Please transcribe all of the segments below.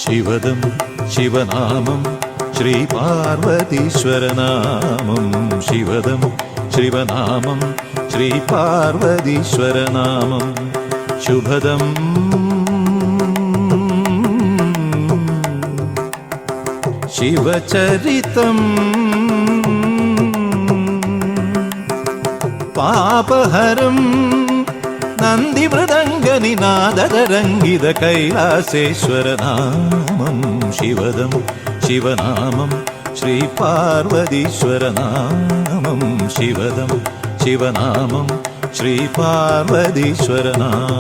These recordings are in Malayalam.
ശിവദം ശിവനാമം ശ്രീ പാർവതീശ്വരനാമം ശിവദം ശിവനാമം ശ്രീ പാർവതീശ്വരനാമം ശുഭദം ശിവചരിതം പാപഹരം നന്ദിമൃദംഗനിനാദരംഗിത കൈലാസേശ്വരനാമം ശിവദം ശിവനാമം ശ്രീ പാർവതീശ്വരനാമം ശിവദം ശിവനാമം Shri പാർവതീശ്വരനാമം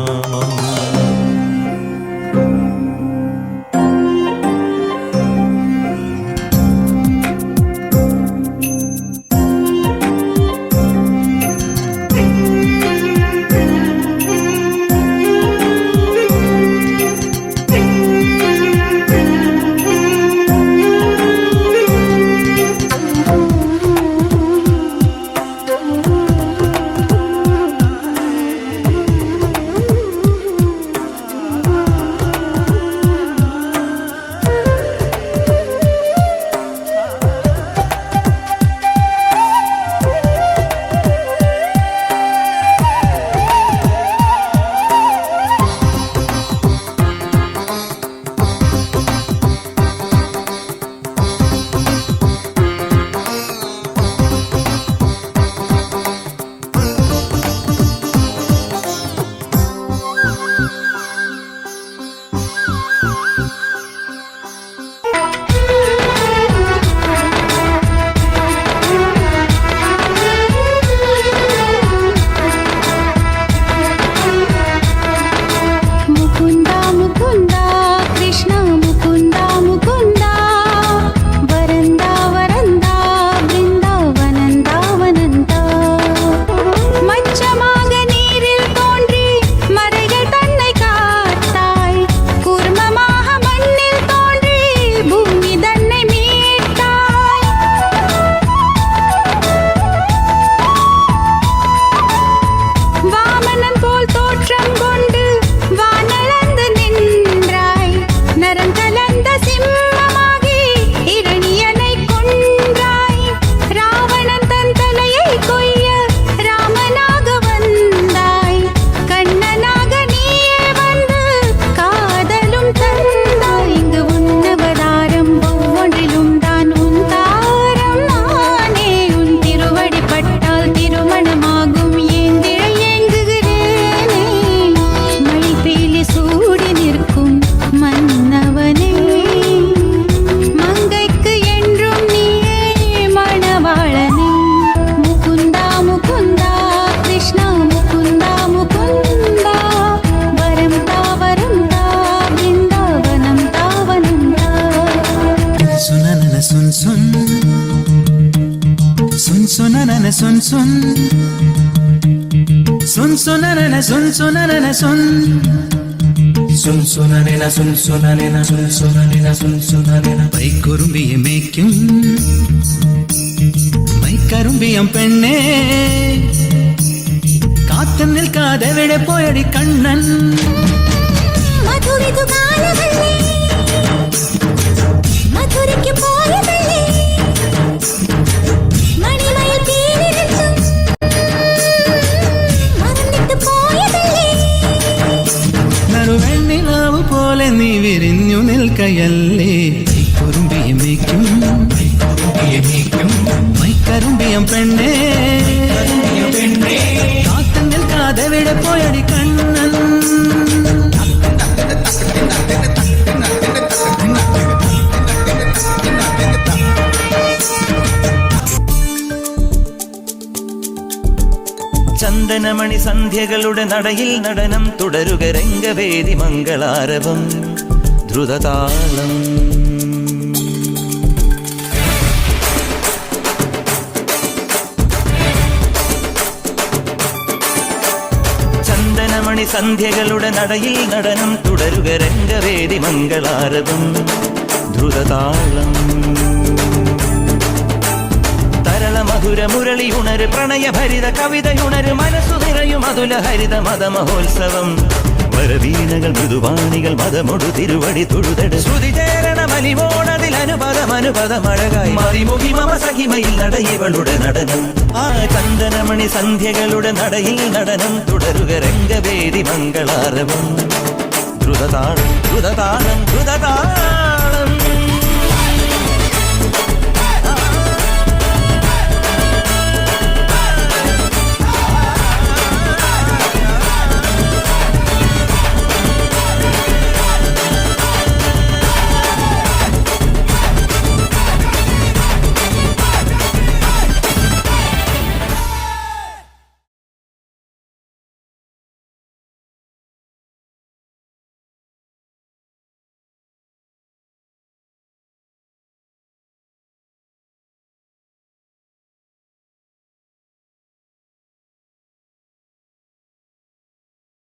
sun sun sun sunanana sun sunanana sun sun sunanena sun sunanena sun sunanena sun sunanena പൈക്കുറുമ്പിയെ മേയ്ക്കും മൈക്കറുമ്പിയം പെണ്ണേ കാത്തു നിൽക്കാതെ എവിടെ പോയടി കണ്ണൻ മധുരയ്ക്ക് പോയതല്ലേ മണിമയിൽ നിറയല്ലേ കുറുമ്പിയെ മേയ്ക്കും മൈക്കരുമ്പിയം പെണ്ണേ കാത്തു നിൽക്കാതെ വിടെ പോയടി കണ്ണൻ ചന്ദനമണി സന്ധ്യകളുടെ നടയിൽ നടനം തുടരുക രംഗവേദി മംഗളാരവം ദ്രുതതാളം ചന്ദനമണി സന്ധ്യകളുടെ നടയിൽ നടനം തുടരുക രംഗവേദി മംഗളാരവം ദ്രുതതാളം മധുര മുരളി ഉണര് പ്രണയഭരിത കവിതയുണര് മനസ്സു നിറയും അതുല ഹരിത മതമഹോത്സവം വരവീണകൾ മൃദുവാണികൾ മതമൊടു തിരുവടി തൊഴുതട് ശ്രുതി ചേരണ മലിമോണതിൽ അനുപദമഴകായി മറിമുഖി മമ സഹിമയിൽ നടയിവളുടെ നടനം ആ ചന്ദനമണി സന്ധ്യകളുടെ നടയിൽ നടനം തുടരുക രംഗവേദി മംഗളാരവം ദ്രുതതാളം ദ്രുതതാളം ദ്രുതതാളം